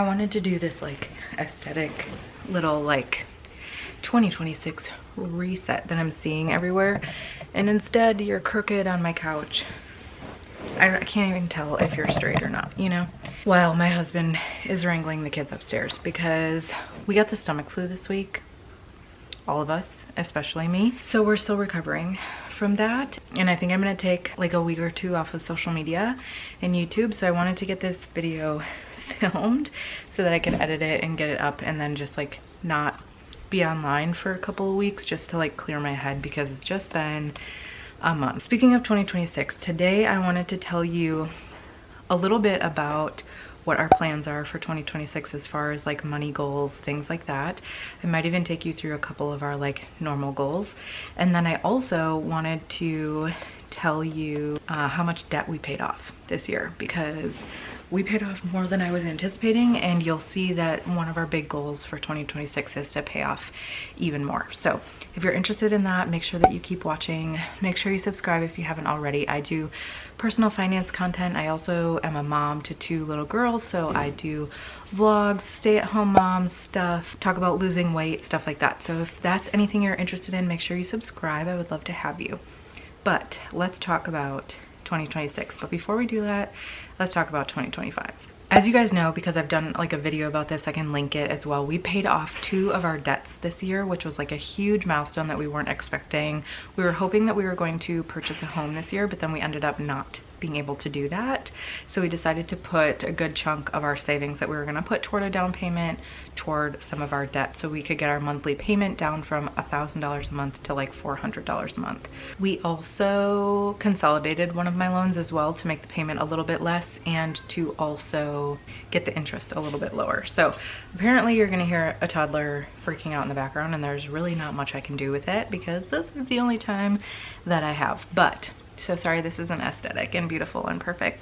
I wanted to do this like aesthetic little like 2026 reset that I'm seeing everywhere, and instead you're crooked on my couch. I can't even tell if you're straight or not, you know? While my husband is wrangling the kids upstairs because we got the stomach flu this week. All of us, especially me. So we're still recovering from that. And I think I'm gonna take like a week or two off of social media and YouTube. So I wanted to get this video filmed so that I can edit it and get it up and then just like not be online for a couple of weeks just to like clear my head because it's just been a month. Speaking of 2026, today I wanted to tell you a little bit about what our plans are for 2026 as far as like money goals, things like that. I might even take you through a couple of our like normal goals. And then I also wanted to tell you how much debt we paid off this year, because we paid off more than I was anticipating, and you'll see that one of our big goals for 2026 is to pay off even more. So if you're interested in that, make sure that you keep watching. Make sure you subscribe if you haven't already. I do personal finance content. I also am a mom to 2 little girls, so I do vlogs, stay-at-home mom stuff, talk about losing weight, stuff like that. So if that's anything you're interested in, make sure you subscribe. I would love to have you. But let's talk about 2026. But before we do that, let's talk about 2025. As you guys know, because I've done like a video about this, I can link it as well. We paid off 2 of our debts this year, which was like a huge milestone that we weren't expecting. We were hoping that we were going to purchase a home this year, but then we ended up not being able to do that. So we decided to put a good chunk of our savings that we were gonna put toward a down payment toward some of our debt, so we could get our monthly payment down from $1,000 a month to like $400 a month. We also consolidated one of my loans as well to make the payment a little bit less and to also get the interest a little bit lower. So apparently you're gonna hear a toddler freaking out in the background, and there's really not much I can do with it because this is the only time that I have. But so sorry, this isn't aesthetic and beautiful and perfect,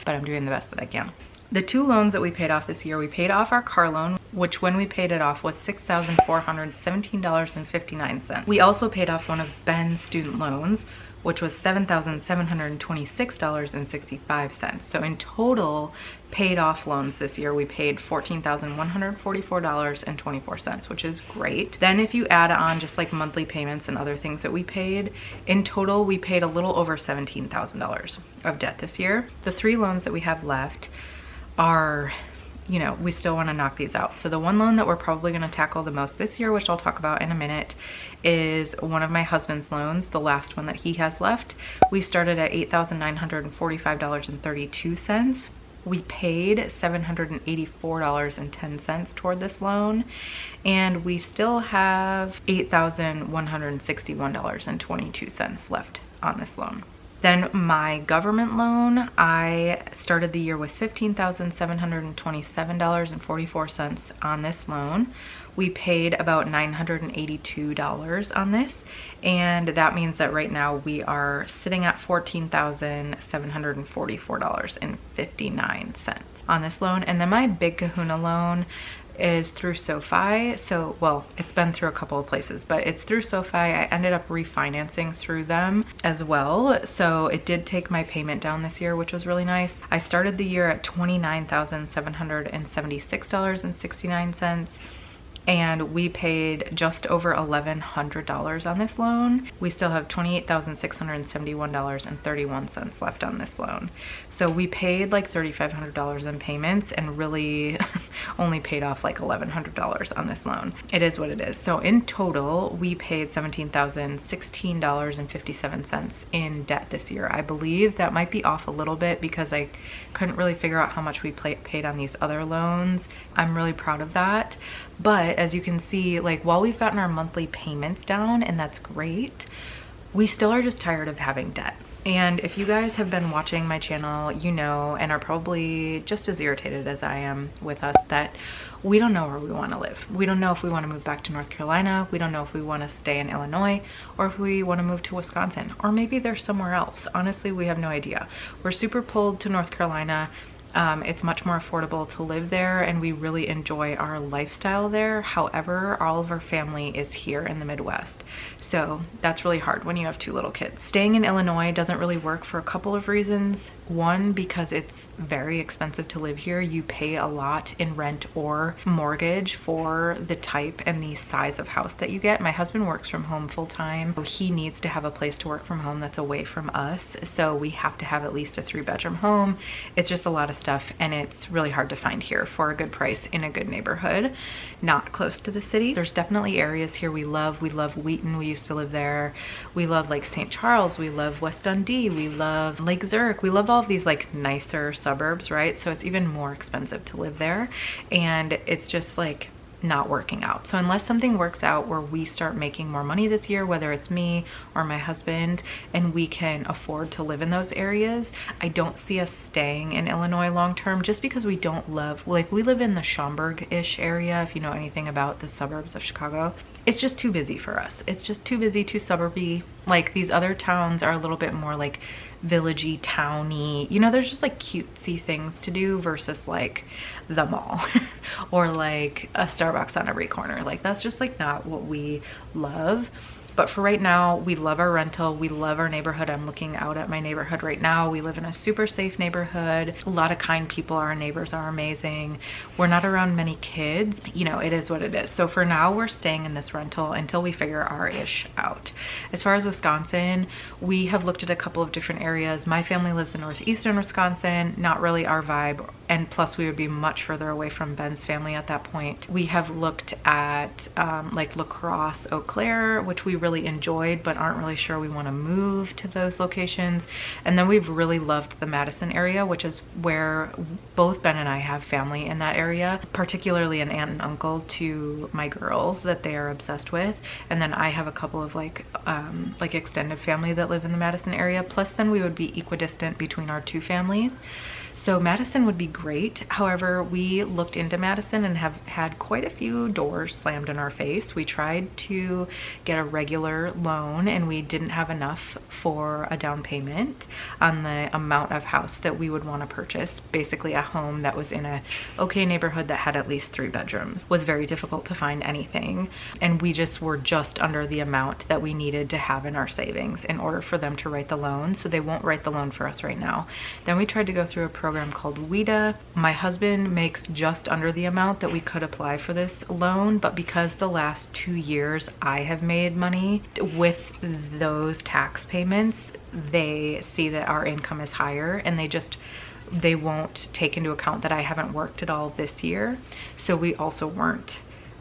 but I'm doing the best that I can. The 2 loans that we paid off this year, we paid off our car loan, which when we paid it off was $6,417.59. We also paid off one of Ben's student loans, which was $7,726.65. So in total paid off loans this year, we paid $14,144.24, which is great. Then if you add on just like monthly payments and other things that we paid, in total we paid a little over $17,000 of debt this year. The 3 loans that we have left are, you know, we still want to knock these out. So the one loan that we're probably going to tackle the most this year, which I'll talk about in a minute, is one of my husband's loans, the last one that he has left. We started at $8,945.32. We paid $784.10 toward this loan, and we still have $8,161.22 left on this loan. Then my government loan, I started the year with $15,727.44 on this loan. We paid about $982 on this, and that means that right now we are sitting at $14,744.59 on this loan. And then my big kahuna loan is through SoFi. So, well, it's been through a couple of places, but it's through SoFi. I ended up refinancing through them as well. So it did take my payment down this year, which was really nice. I started the year at $29,776.69. and we paid just over $1,100 on this loan. We still have $28,671.31 left on this loan. So we paid like $3,500 in payments and really only paid off like $1,100 on this loan. It is what it is. So in total, we paid $17,016.57 in debt this year. I believe that might be off a little bit because I couldn't really figure out how much we paid on these other loans. I'm really proud of that. But as you can see, like while we've gotten our monthly payments down, and that's great, we still are just tired of having debt. And if you guys have been watching my channel, you know, and are probably just as irritated as I am with us, that we don't know where we want to live. We don't know if we want to move back to North Carolina. We don't know if we want to stay in Illinois, or if we want to move to Wisconsin, or maybe there's somewhere else. Honestly, we have no idea. We're super pulled to North Carolina. It's much more affordable to live there, and we really enjoy our lifestyle there. However, all of our family is here in the Midwest, so that's really hard when you have 2 little kids. Staying in Illinois doesn't really work for a couple of reasons. One, because it's very expensive to live here. You pay a lot in rent or mortgage for the type and the size of house that you get. My husband works from home full time. So he needs to have a place to work from home that's away from us. So we have to have at least a 3-bedroom home. It's just a lot of stuff, and it's really hard to find here for a good price in a good neighborhood, not close to the city. There's definitely areas here we love. We love Wheaton. We used to live there. We love like St. Charles. We love West Dundee. We love Lake Zurich. We love all of these like nicer suburbs, right? So it's even more expensive to live there, and it's just like not working out. So unless something works out where we start making more money this year, whether it's me or my husband, and we can afford to live in those areas, I don't see us staying in Illinois long term, just because we don't love, like, we live in the Schaumburg-ish area, if you know anything about the suburbs of Chicago. It's just too busy for us. It's just too busy, too suburby. Like, these other towns are a little bit more like villagey, towny, you know, there's just like cutesy things to do versus like the mall or like a Starbucks on every corner. Like, that's just like not what we love. But for right now, we love our rental. We love our neighborhood. I'm looking out at my neighborhood right now. We live in a super safe neighborhood. A lot of kind people. Our neighbors are amazing. We're not around many kids. You know, it is what it is. So for now, we're staying in this rental until we figure our ish out. As far as Wisconsin, we have looked at a couple of different areas. My family lives in northeastern Wisconsin. Not really our vibe. And plus, we would be much further away from Ben's family at that point. We have looked at like La Crosse, Eau Claire, which we really enjoyed, but aren't really sure we want to move to those locations. And then we've really loved the Madison area, which is where both Ben and I have family in that area, particularly an aunt and uncle to my girls that they are obsessed with. And then I have a couple of like extended family that live in the Madison area. Plus then we would be equidistant between our two families. So Madison would be great. However, we looked into Madison and have had quite a few doors slammed in our face. We tried to get a regular loan and we didn't have enough for a down payment on the amount of house that we would want to purchase. Basically a home that was in a okay neighborhood that had at least 3 bedrooms. It was very difficult to find anything, and we just were just under the amount that we needed to have in our savings in order for them to write the loan. So they won't write the loan for us right now. Then we tried to go through a program called WIDA. My husband makes just under the amount that we could apply for this loan, but because the last 2 years I have made money with those tax payments, they see that our income is higher, and they won't take into account that I haven't worked at all this year. So we also weren't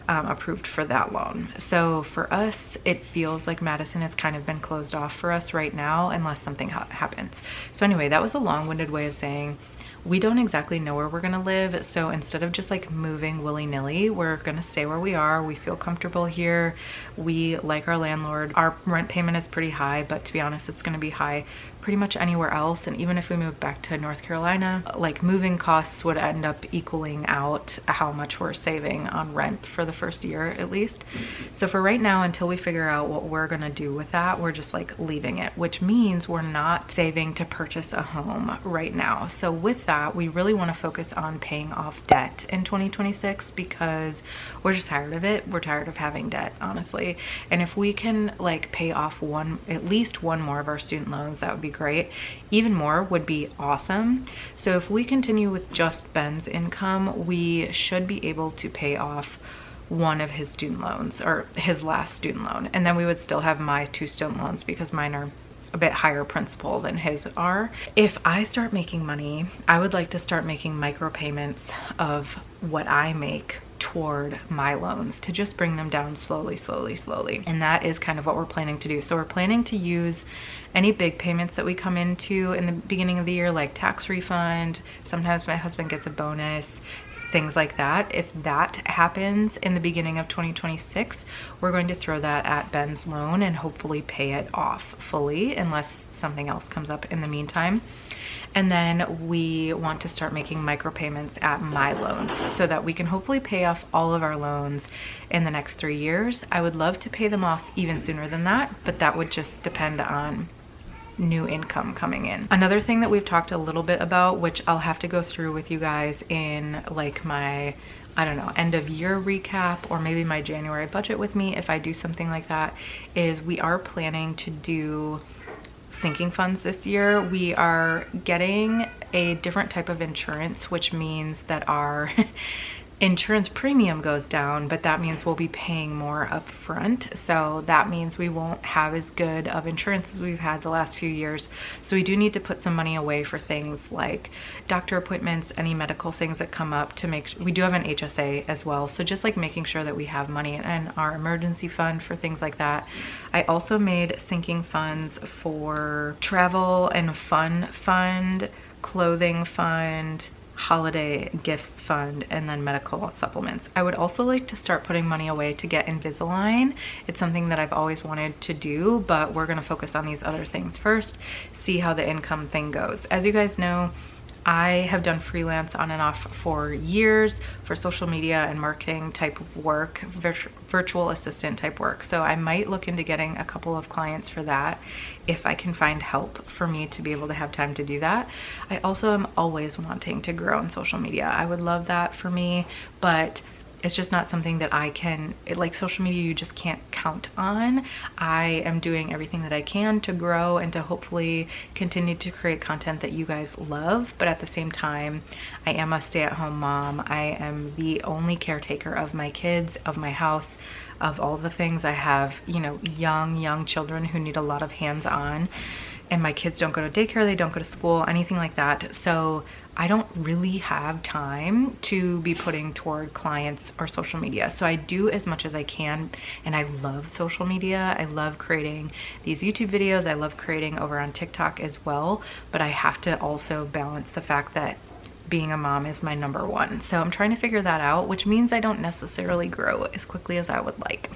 approved for that loan. So for us, it feels like Madison has kind of been closed off for us right now unless something happens. So anyway, that was a long-winded way of saying we don't exactly know where we're gonna live. So instead of just like moving willy-nilly, we're gonna stay where we are. We feel comfortable here. We like our landlord. Our rent payment is pretty high, but to be honest, it's gonna be high pretty much anywhere else. And even if we move back to North Carolina, like moving costs would end up equaling out how much we're saving on rent for the first year at least. So for right now, until we figure out what we're gonna do with that, we're just like leaving it, which means we're not saving to purchase a home right now. So with that, we really want to focus on paying off debt in 2026 because we're just tired of it. We're tired of having debt, honestly. And if we can like pay off at least one more of our student loans, that would be great. Even more would be awesome. So if we continue with just Ben's income, we should be able to pay off one of his student loans, or his last student loan, and then we would still have my 2 student loans because mine are a bit higher principal than his are. If I start making money, I would like to start making micropayments of what I make toward my loans to just bring them down slowly. And that is kind of what we're planning to do. So we're planning to use any big payments that we come into in the beginning of the year, like tax refund. Sometimes my husband gets a bonus, things like that. If that happens in the beginning of 2026, we're going to throw that at Ben's loan and hopefully pay it off fully unless something else comes up in the meantime. And then we want to start making micropayments at my loans so that we can hopefully pay off all of our loans in the next 3 years. I would love to pay them off even sooner than that, but that would just depend on new income coming in. Another thing that we've talked a little bit about, which I'll have to go through with you guys in like my, I don't know, end of year recap or maybe my January budget with me if I do something like that, is we are planning to do sinking funds this year. We are getting a different type of insurance, which means that our insurance premium goes down, but that means we'll be paying more up front. So that means we won't have as good of insurance as we've had the last few years. So we do need to put some money away for things like doctor appointments, any medical things that come up, to make we do have an HSA as well. So just like making sure that we have money in our emergency fund for things like that. I also made sinking funds for travel and fun fund, clothing fund, holiday gifts fund, and then medical supplements. I would also like to start putting money away to get Invisalign. It's something that I've always wanted to do, but we're going to focus on these other things first, see how the income thing goes. As you guys know, I have done freelance on and off for years for social media and marketing type of work, virtual assistant type work. So I might look into getting a couple of clients for that if I can find help for me to be able to have time to do that. I also am always wanting to grow on social media. I would love that for me, but it's just not something that I can, like social media, you just can't count on. I am doing everything that I can to grow and to hopefully continue to create content that you guys love. But at the same time, I am a stay-at-home mom. I am the only caretaker of my kids, of my house, of all the things. I have, you know, young children who need a lot of hands-on, and my kids don't go to daycare, they don't go to school, anything like that. So I don't really have time to be putting toward clients or social media. So I do as much as I can, and I love social media. I love creating these YouTube videos. I love creating over on TikTok as well, but I have to also balance the fact that being a mom is my number one. So I'm trying to figure that out, which means I don't necessarily grow as quickly as I would like.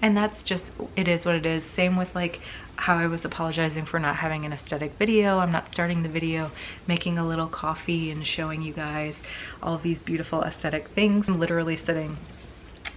And that's just, it is what it is. Same with like how I was apologizing for not having an aesthetic video. I'm not starting the video making a little coffee and showing you guys all these beautiful aesthetic things. I'm literally sitting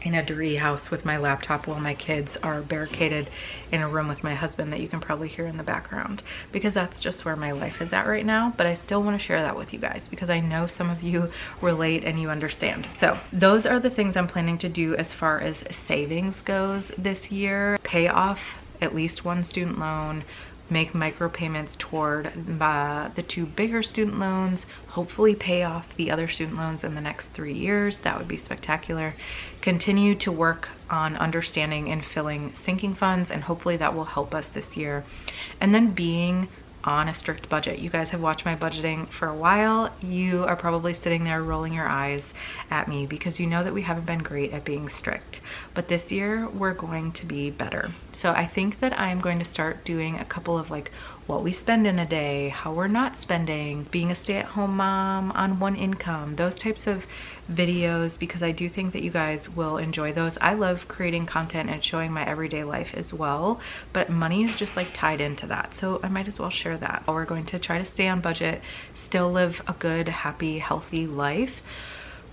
in a dirty house with my laptop while my kids are barricaded in a room with my husband that you can probably hear in the background, because that's just where my life is at right now. But I still want to share that with you guys because I know some of you relate and you understand. So those are the things I'm planning to do as far as savings goes this year. Pay off at least one student loan, make micropayments toward the 2 bigger student loans, hopefully pay off the other student loans in the next 3 years. That would be spectacular. Continue to work on understanding and filling sinking funds, and hopefully that will help us this year. And then being on a strict budget. You guys have watched my budgeting for a while. You are probably sitting there rolling your eyes at me because you know that we haven't been great at being strict. But this year we're going to be better. So I think that I'm going to start doing a couple of like what we spend in a day, how we're not spending, being a stay-at-home mom on one income, those types of videos, because I do think that you guys will enjoy those. I love creating content and showing my everyday life as well, but money is just like tied into that. So I might as well share that. We're going to try to stay on budget, still live a good, happy, healthy life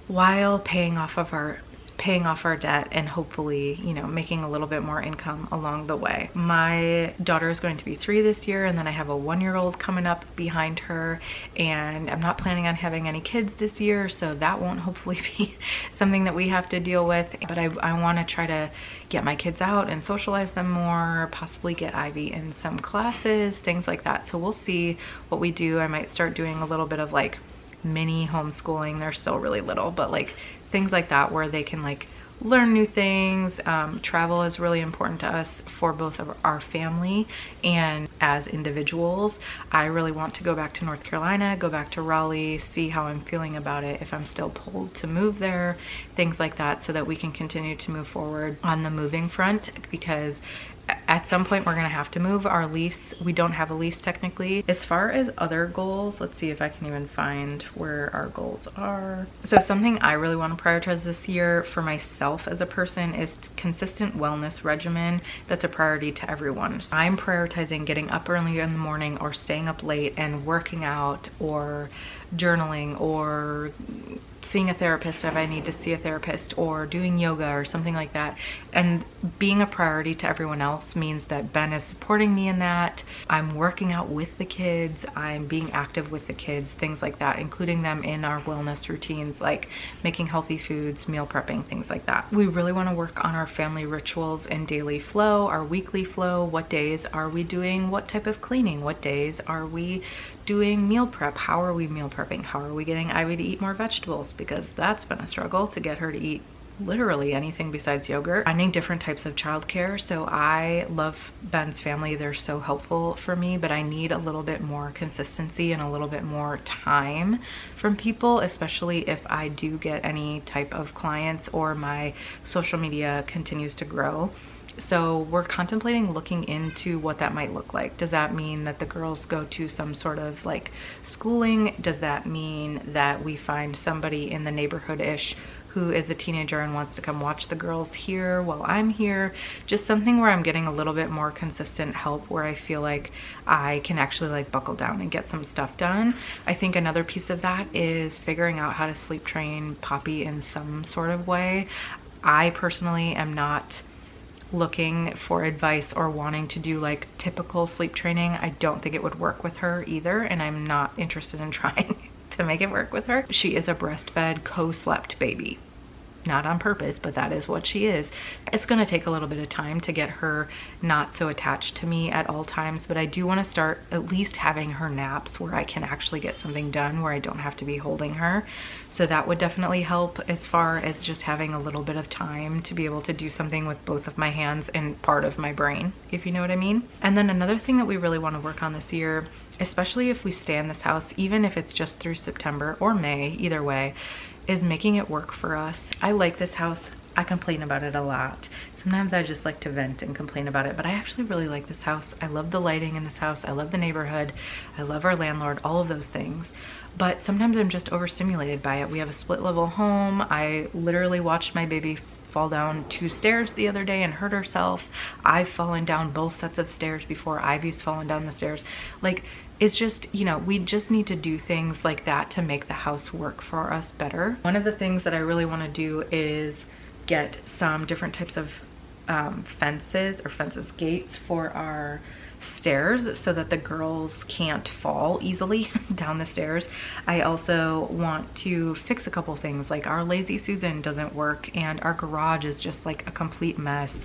while paying off our debt and hopefully, you know, making a little bit more income along the way. My daughter is going to be 3 this year, and then I have a 1-year-old coming up behind her, and I'm not planning on having any kids this year, so that won't hopefully be something that we have to deal with. But I want to try to get my kids out and socialize them more, possibly get Ivy in some classes, things like that. So we'll see what we do. I might start doing a little bit of like mini homeschooling. They're still really little, but like things like that where they can like learn new things. Travel is really important to us for both of our family and as individuals. I really want to go back to North Carolina, go back to Raleigh, see how I'm feeling about it, if I'm still pulled to move there, things like that, so that we can continue to move forward on the moving front, because at some point we're gonna have to move. Our lease, we don't have a lease technically. As far as other goals, let's see if I can even find where our goals are. So something I really want to prioritize this year for myself as a person is consistent wellness regimen. That's a priority to everyone. So I'm prioritizing getting up early in the morning or staying up late and working out or journaling or seeing a therapist if I need to see a therapist, or doing yoga or something like that. And being a priority to everyone else means that Ben is supporting me in that. I'm working out with the kids, I'm being active with the kids, things like that, including them in our wellness routines, like making healthy foods, meal prepping, things like that. We really want to work on our family rituals and daily flow, our weekly flow. What days are we doing what type of cleaning? What days are we doing meal prep? How are we meal prepping? How are we getting Ivy to eat more vegetables? Because that's been a struggle to get her to eat literally anything besides yogurt. Finding different types of childcare. So I love Ben's family, they're so helpful for me, but I need a little bit more consistency and a little bit more time from people, especially if I do get any type of clients or my social media continues to grow. So we're contemplating looking into what that might look like. Does that mean that the girls go to some sort of like schooling? Does that mean that we find somebody in the neighborhood-ish who is a teenager and wants to come watch the girls here while I'm here? Just something where I'm getting a little bit more consistent help, where I feel like I can actually like buckle down and get some stuff done. I think another piece of that is figuring out how to sleep train Poppy in some sort of way. I personally am not looking for advice or wanting to do like typical sleep training. I don't think it would work with her either, and I'm not interested in trying to make it work with her. She is a breastfed, co-slept baby. Not on purpose, but that is what she is. It's gonna take a little bit of time to get her not so attached to me at all times, but I do wanna start at least having her naps where I can actually get something done, where I don't have to be holding her. So that would definitely help, as far as just having a little bit of time to be able to do something with both of my hands and part of my brain, if you know what I mean. And then another thing that we really wanna work on this year, especially if we stay in this house, even if it's just through September or May, either way, is making it work for us. I like this house. I complain about it a lot. Sometimes I just like to vent and complain about it, but I actually really like this house. I love the lighting in this house. I love the neighborhood. I love our landlord, all of those things. But sometimes I'm just overstimulated by it. We have a split level home. I literally watched my baby fall down 2 stairs the other day and hurt herself. I've fallen down both sets of stairs before. Ivy's fallen down the stairs. Like, it's just, you know, we just need to do things like that to make the house work for us better. One of the things that I really want to do is get some different types of gates for our stairs, so that the girls can't fall easily down the stairs. I also want to fix a couple things, like our Lazy Susan doesn't work and our garage is just like a complete mess.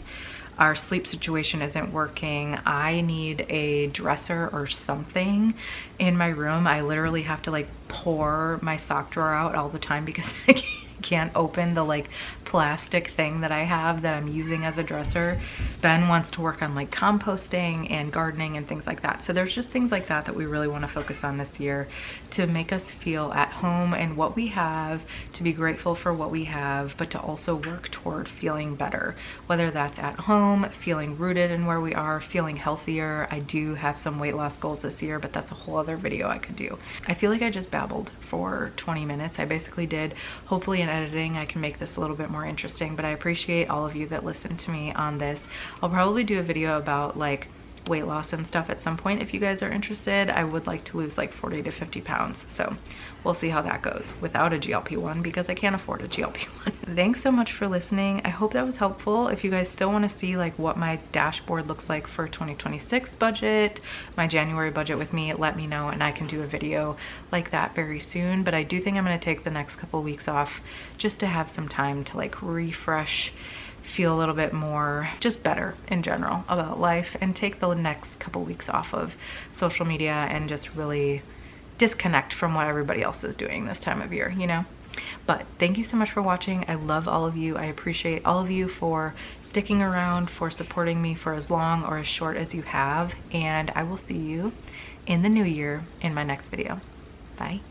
Our sleep situation isn't working. I need a dresser or something in my room. I literally have to like pour my sock drawer out all the time because I can't open the like plastic thing that I have that I'm using as a dresser. Ben wants to work on like composting and gardening and things like that. So there's just things like that that we really want to focus on this year to make us feel at home in what we have, to be grateful for what we have, but to also work toward feeling better, whether that's at home, feeling rooted in where we are, feeling healthier. I do have some weight loss goals this year, but that's a whole other video I could do. I feel like I just babbled for 20 minutes. I basically did. Hopefully in editing I can make this a little bit more interesting, but I appreciate all of you that listen to me on this. I'll probably do a video about like weight loss and stuff at some point if you guys are interested. I would like to lose like 40 to 50 pounds, so we'll see how that goes without a GLP-1, because I can't afford a GLP-1. Thanks so much for listening. I hope that was helpful. If you guys still want to see like what my dashboard looks like for 2026 budget, my January budget with me, let me know and I can do a video like that very soon. But I do think I'm going to take the next couple weeks off just to have some time to like refresh, feel a little bit more just better in general about life, and take the next couple weeks off of social media and just really disconnect from what everybody else is doing this time of year, you know. But thank you so much for watching. I love all of you. I appreciate all of you for sticking around, for supporting me for as long or as short as you have, and I will see you in the new year in my next video. Bye.